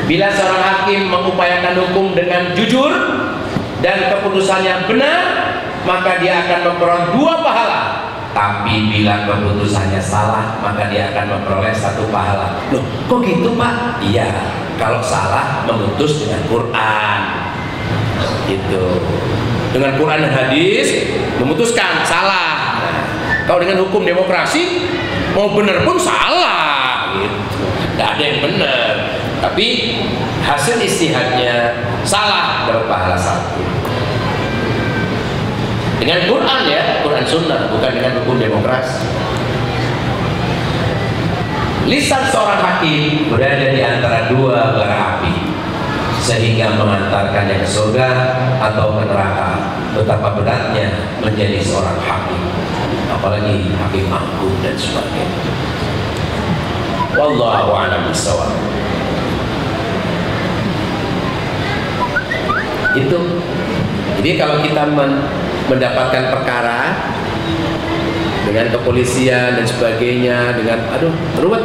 Speaker 1: Bila seorang hakim mengupayakan hukum dengan jujur dan keputusannya benar, maka dia akan memperoleh 2 pahala. Tapi bila keputusannya salah, maka dia akan memperoleh 1 pahala. Loh, kok gitu Pak? Iya, kalau salah memutus dengan Quran, gitu. Dengan Quran dan hadis memutuskan salah. Nah, kalau dengan hukum demokrasi mau benar pun salah, gitu. Tidak ada yang benar. Tapi hasil istihadnya salah, dapat pahala 1. Dengan Quran ya, Quran Sunnah, bukan dengan hukum demokrasi. Lisan seorang hakim berada di antara 2 bara api, sehingga mengantarkannya ke surga atau ke neraka. Betapa beratnya menjadi seorang hakim, apalagi hakim agung dan sebagainya. Wallahu a'lam bishawab. Itu. Jadi kalau kita mendapatkan perkara dengan kepolisian dan sebagainya, dengan ruwet.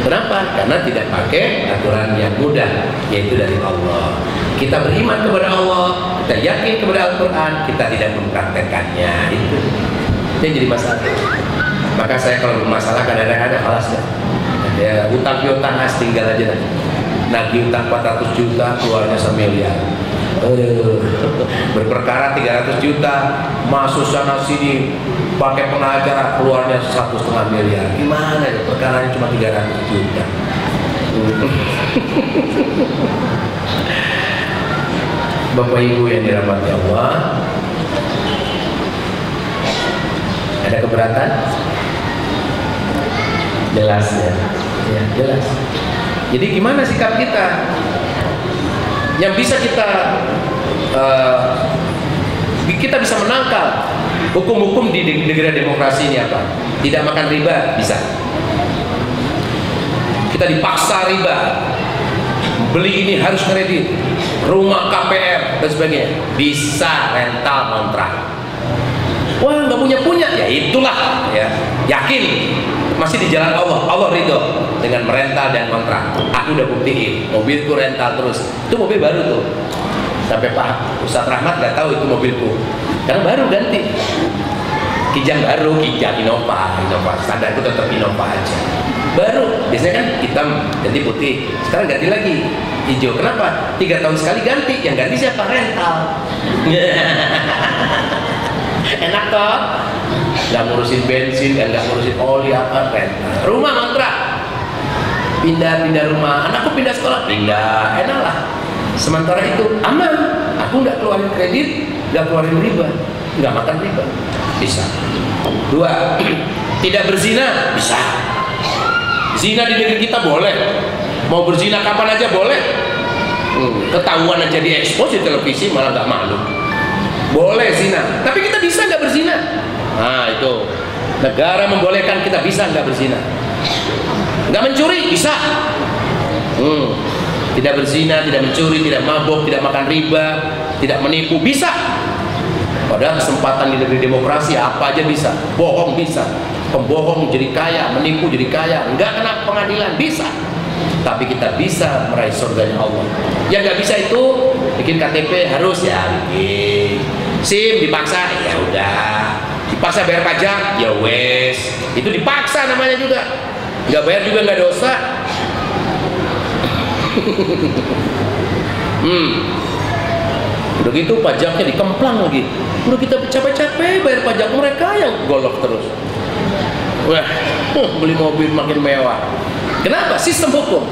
Speaker 1: Kenapa? Karena tidak pakai aturan yang mudah, yaitu dari Allah. Kita beriman kepada Allah, kita yakin kepada Al-Quran, kita tidak mempraktekkannya. Itu yang jadi masalah. Maka saya kalau bermasalah kadang-kadang alas ya, utang piutang tinggal aja lah. Nagih utang 400 juta, keluarnya 1 miliar. Berperkara 300 juta, masuk sana sini pakai pengacara, keluarnya 1,5 miliar. Gimana ya, perkaranya cuma 300 juta. Bapak Ibu yang dirahmati Allah, ada keberatan? Jelas ya, ya jelas. Jadi gimana sikap kita? Yang bisa kita bisa menangkal hukum-hukum di negara demokrasi ini apa? Tidak makan riba bisa. Kita dipaksa riba, beli ini harus kredit, rumah KPR dan sebagainya, bisa rental kontrak. Wah, nggak punya ya itulah ya, yakin masih di jalan Allah, Allah ridho dengan merental dan kontrak. Aku udah buktiin, mobilku rental terus. Itu mobil baru tuh, sampai Pak Ustadz Rahmat nggak tahu itu mobilku, karena baru ganti. Kijang baru, Kijang Innova, standarku tetap Innova aja. Baru, biasanya kan hitam, ganti putih. Sekarang ganti lagi, hijau. Kenapa? 3 tahun sekali ganti. Yang ganti siapa? Rental. Enak toh? Nggak ngurusin bensin, nggak ngurusin oli apa, rental. Rumah kontrak. Pindah rumah. Anakku pindah sekolah, pindah. Enak lah. Sementara itu aman. Aku nggak keluarin kredit, nggak keluarin riba, nggak makan riba. Bisa. 2, tidak berzina, bisa. Zina di negeri kita boleh, mau berzina kapan aja boleh. Ketahuan aja diekspos di televisi malah nggak malu. Boleh zina, tapi kita bisa nggak berzina? Nah itu, negara membolehkan kita bisa nggak berzina. Nggak mencuri bisa. Tidak berzina, tidak mencuri, tidak mabuk, tidak makan riba, tidak menipu bisa. Padahal kesempatan di negeri demokrasi apa aja bisa. Bohong bisa, pembohong jadi kaya, menipu jadi kaya, nggak kena pengadilan bisa. Tapi kita bisa meraih surganya Allah. Yang nggak bisa itu bikin KTP harus ya bikin, SIM dipaksa ya udah, dipaksa bayar pajak ya wes, itu dipaksa namanya juga. Nggak bayar juga nggak dosa. Udah gitu pajaknya dikemplang lagi. Udah kita capek-capek bayar pajak, mereka yang golok terus. Wah, beli mobil makin mewah. Kenapa? Sistem hukum.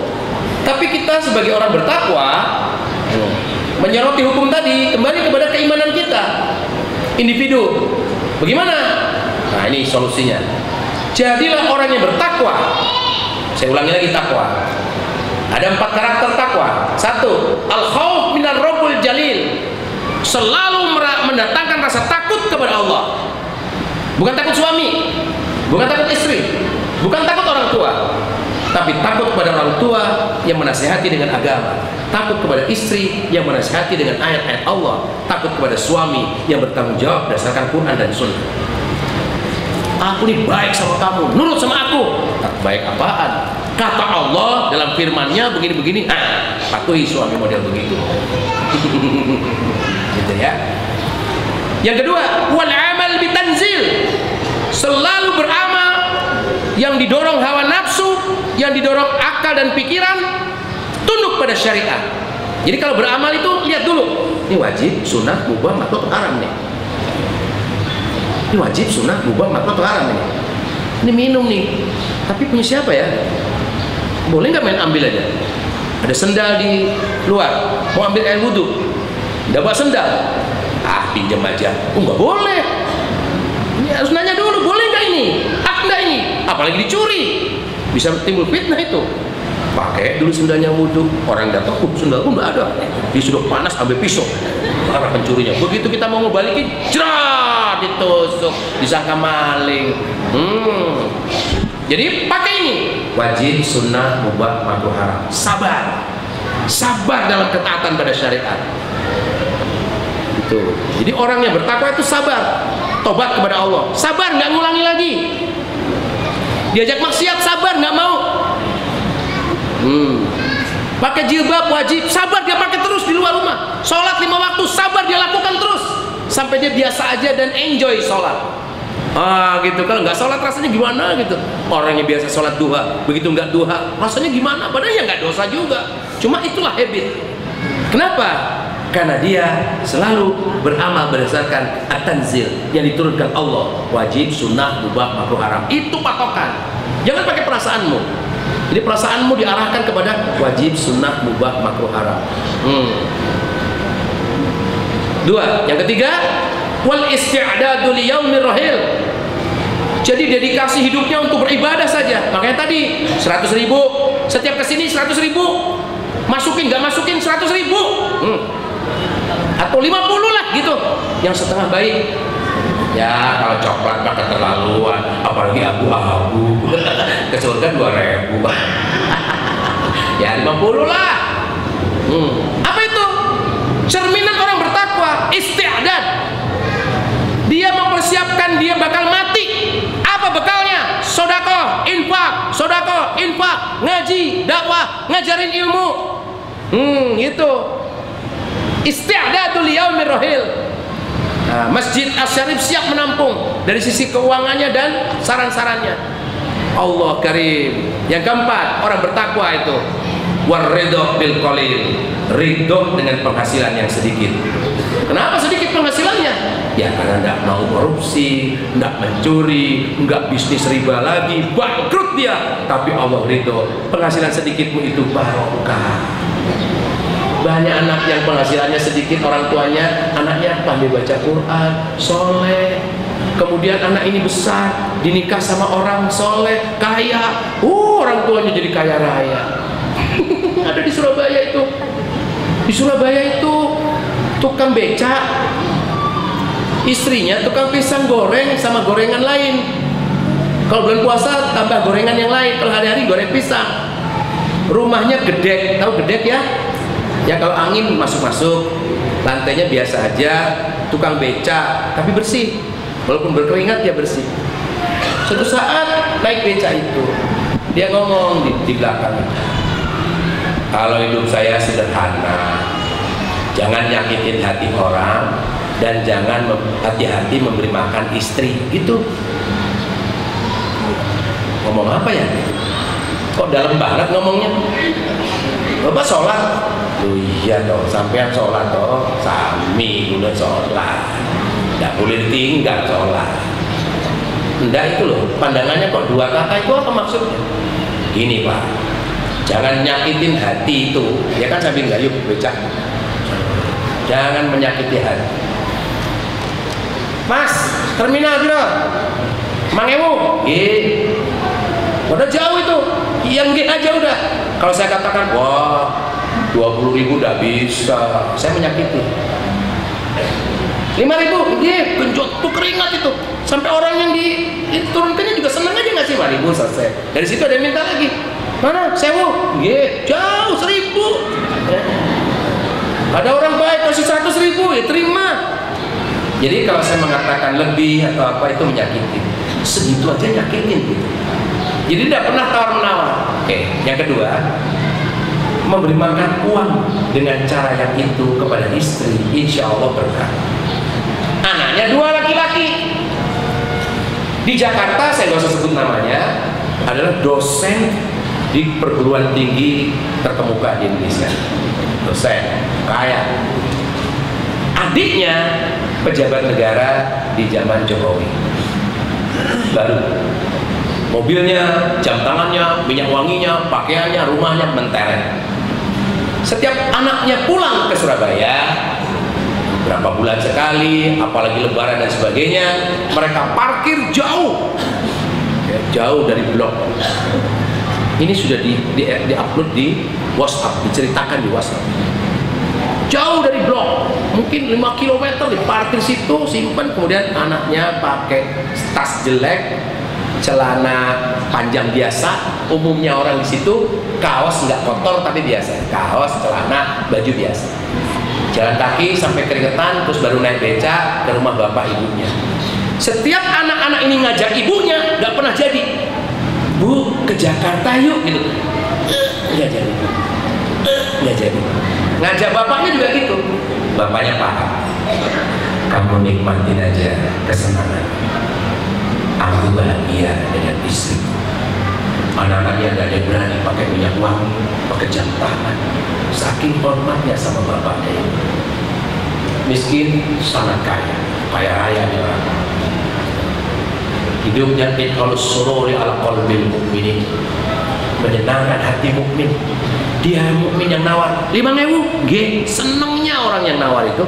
Speaker 1: Tapi kita sebagai orang bertakwa menyoroti hukum tadi, kembali kepada keimanan kita. Individu. Bagaimana? Nah, ini solusinya. Jadilah orang yang bertakwa. Saya ulangi lagi takwa. Ada 4 karakter takwa. 1, al-khauf minar rabbul jalil. Selalu mendatangkan rasa takut kepada Allah. Bukan takut suami, bukan takut istri, bukan takut orang tua, tapi takut kepada orang tua yang menasihati dengan agama, takut kepada istri yang menasihati dengan ayat-ayat Allah, takut kepada suami yang bertanggung jawab berdasarkan Quran dan Sunnah. Aku ini baik sama kamu, nurut sama aku. Baik apaan? Kata Allah dalam firman-Nya begini-begini, patuhi suami model begitu. Gitu ya. Yang kedua, wal amal bitanzil. Selalu beramal yang didorong hawa nafsu, yang didorong akal dan pikiran, tunduk pada syariat. Jadi kalau beramal itu lihat dulu, ini wajib, sunnah, mubah, makruh, haram nih. Ini wajib, sunnah, mubah, makruh, haram nih. Ini minum nih, tapi punya siapa ya? Boleh nggak main ambil aja? Ada sendal di luar, mau ambil air wudhu, nggak bawa sendal, pinjam aja. Oh nggak boleh. Ini harus nanya dulu, boleh nggak ini? Hak nggak ini? Apalagi dicuri, bisa timbul fitnah itu. Pakai dulu sendalnya wudhu, orang datang, sendal pun nggak ada. Dia sudah panas, ambil pisau, para pencurinya. Begitu kita mau ngebalikin, jerat, ditusuk, disangka maling. Jadi pakai ini, wajib, sunnah, mubah, makruh, haram. Sabar, sabar dalam ketaatan pada syariat. Itu. Jadi orang yang bertakwa itu sabar, tobat kepada Allah, sabar nggak ngulangi lagi. Diajak maksiat sabar nggak mau. Pakai jilbab wajib, sabar dia pakai terus di luar rumah. Sholat 5 waktu, sabar dia lakukan terus sampai dia biasa aja dan enjoy sholat. Gitu. Kalau nggak sholat rasanya gimana gitu. Orangnya biasa sholat duha, begitu nggak duha rasanya gimana, padahal ya nggak dosa juga, cuma itulah habit. Kenapa? Karena dia selalu beramal berdasarkan at-tanzil yang diturunkan Allah, wajib, sunnah, mubah, makruh, haram. Itu patokan. Jangan pakai perasaanmu. Jadi Jadi perasaanmu diarahkan kepada wajib, sunnah, mubah, makruh, haram. Dua, yang ketiga, wal isti'dadu li yaumir rahil. Jadi dedikasi hidupnya untuk beribadah saja. Makanya tadi 100.000, setiap kesini 100.000, masukin nggak masukin 100.000, atau 50 lah gitu, yang setengah baik. Ya kalau coklat mah keterlaluan, apalagi abu-abu. Ke surga 2.000. Ya 50 lah. Apa itu? Cerminan orang bertakwa, isti'dad. Dia mempersiapkan dia bakal mati. Apa bekalnya? Sedekah, infak, ngaji, dakwah, ngajarin ilmu. Itu. Isti'dadul yaumir rahil. Nah, Masjid Asy-Syarif siap menampung dari sisi keuangannya dan saran-sarannya. Allah Karim. Yang keempat, orang bertakwa itu waridho bil qalil, ridho dengan penghasilan yang sedikit. Kenapa sedikit penghasilannya? Ya karena tidak mau korupsi, tidak mencuri, nggak bisnis riba lagi, bangkrut dia. Tapi Allah ridho, penghasilan sedikitmu itu barokah. Banyak anak yang penghasilannya sedikit, orang tuanya, anaknya pandai baca Quran, soleh. Kemudian anak ini besar, dinikah sama orang soleh, kaya. Orang tuanya jadi kaya raya. Ada di Surabaya itu. Di Surabaya itu tukang becak, istrinya tukang pisang goreng sama gorengan lain. Kalau bulan puasa tambah gorengan yang lain, kalau hari-hari goreng pisang. Rumahnya gedek, tahu gedek ya? Ya kalau angin masuk-masuk, lantainya biasa aja, tukang becak, tapi bersih. Walaupun berkeringat ya bersih. Suatu saat naik becak itu, dia ngomong di belakang, kalau hidup saya sederhana, jangan nyakitin hati orang, dan jangan hati-hati memberi makan istri, gitu. Ngomong apa ya? Kok dalam banget ngomongnya? Bapak sholat? Oh iya toh, sampean sholat toh, sami udah sholat, nggak boleh tinggal sholat. Enggak, itu loh, pandangannya kok dua kata itu apa maksudnya? Gini Pak, jangan nyakitin hati itu, ya kan sambil gayuh becak. Jangan menyakiti hati. Mas, terminal bro, Mangewu, udah jauh itu, yang gini aja udah. Kalau saya katakan, wah 20.000 udah bisa, saya menyakiti. 5.000, genjot tuh keringat itu, sampai orang yang diturunkannya juga seneng aja nggak sih? 5.000 selesai. Dari situ ada yang minta lagi, mana? 1.000, jauh 1.000. Ada orang baik kasih 100.000, ya terima. Jadi kalau saya mengatakan lebih atau apa itu menyakiti, segitu aja nyakitin gitu. Jadi tidak pernah tawar-menawar. Yang kedua, memberi makan uang dengan cara yang itu kepada istri, insya Allah berkah. Anaknya 2 laki-laki. Di Jakarta, saya nggak usah sebut namanya, adalah dosen di perguruan tinggi terkemuka di Indonesia. Dosen, kaya. Adiknya pejabat negara di zaman Jokowi. Baru. Mobilnya, jam tangannya, minyak wanginya, pakaiannya, rumahnya mentereng. Setiap anaknya pulang ke Surabaya, berapa bulan sekali, apalagi lebaran dan sebagainya, mereka parkir jauh, jauh dari blok. Ini sudah di-upload di WhatsApp, diceritakan di WhatsApp. Jauh dari blok, mungkin 5 km diparkir situ, simpan, kemudian anaknya pakai tas jelek, celana panjang biasa, umumnya orang di situ, kaos nggak kotor tapi biasa, kaos, celana, baju biasa. Jalan kaki sampai keringetan, terus baru naik beca ke rumah bapak ibunya. Setiap anak-anak ini ngajak ibunya, nggak pernah jadi. Bu, ke Jakarta yuk, gitu. Nggak jadi. Nggak jadi. Ngajak bapaknya juga gitu. Bapaknya paham. Kamu nikmatin aja kesenangan. Aku bahagia dengan istri. Anak-anaknya nggak ada yang berani pakai minyak wangi, pakai jam tangan. Saking hormatnya sama bapaknya ini. Miskin sangat kaya, kaya raya dia. Hidupnya kalau sururi ala qalbil mu'minin. menyenangkan hati mukmin. Dia mukmin yang nawar 5.000, senengnya orang yang nawar itu.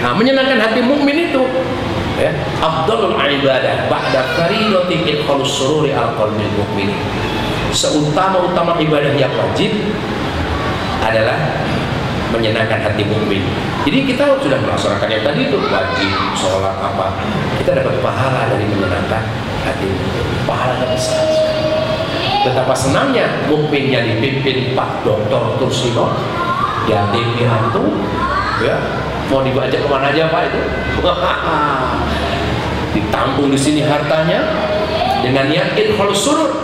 Speaker 1: Nah, menyenangkan hati mukmin itu ya, afdhalul ibadah ba'da fariidati idkhalus sururi al qalbil mukmin. Seutama-utama ibadah yang wajib adalah menyenangkan hati mukmin. Jadi kita sudah melaksanakan yang tadi itu, wajib, sholat apa, kita dapat pahala dari menyenangkan hati mukmin. Pahalanya besar sekali. Betapa senangnya mukmin yang dipimpin Pak Dr. Tursino, yatim piatu, ya, mau dibaca kemana aja Pak itu, ditampung di sini hartanya dengan niat idkhalus surur.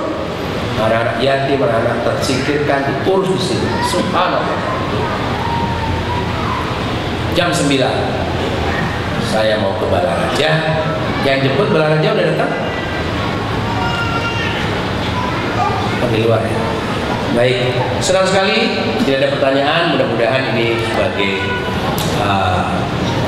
Speaker 1: Anak-anak yatim, anak-anak tersingkirkan diurus di sini. Subhanallah. Jam 9 saya mau ke Balaraja. Yang jemput Balaraja udah datang? Di luar ya. Baik, senang sekali. Tidak ada pertanyaan. Mudah-mudahan ini sebagai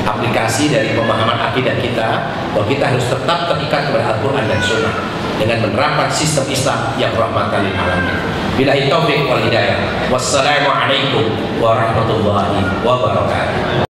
Speaker 1: aplikasi dari pemahaman akidah kita bahwa kita harus tetap terikat kepada Al-Quran dan Sunnah dengan menerapkan sistem Islam yang rahmatan lil alamin. Billahi taufiq wal hidayah. Wassalamualaikum warahmatullahi wabarakatuh.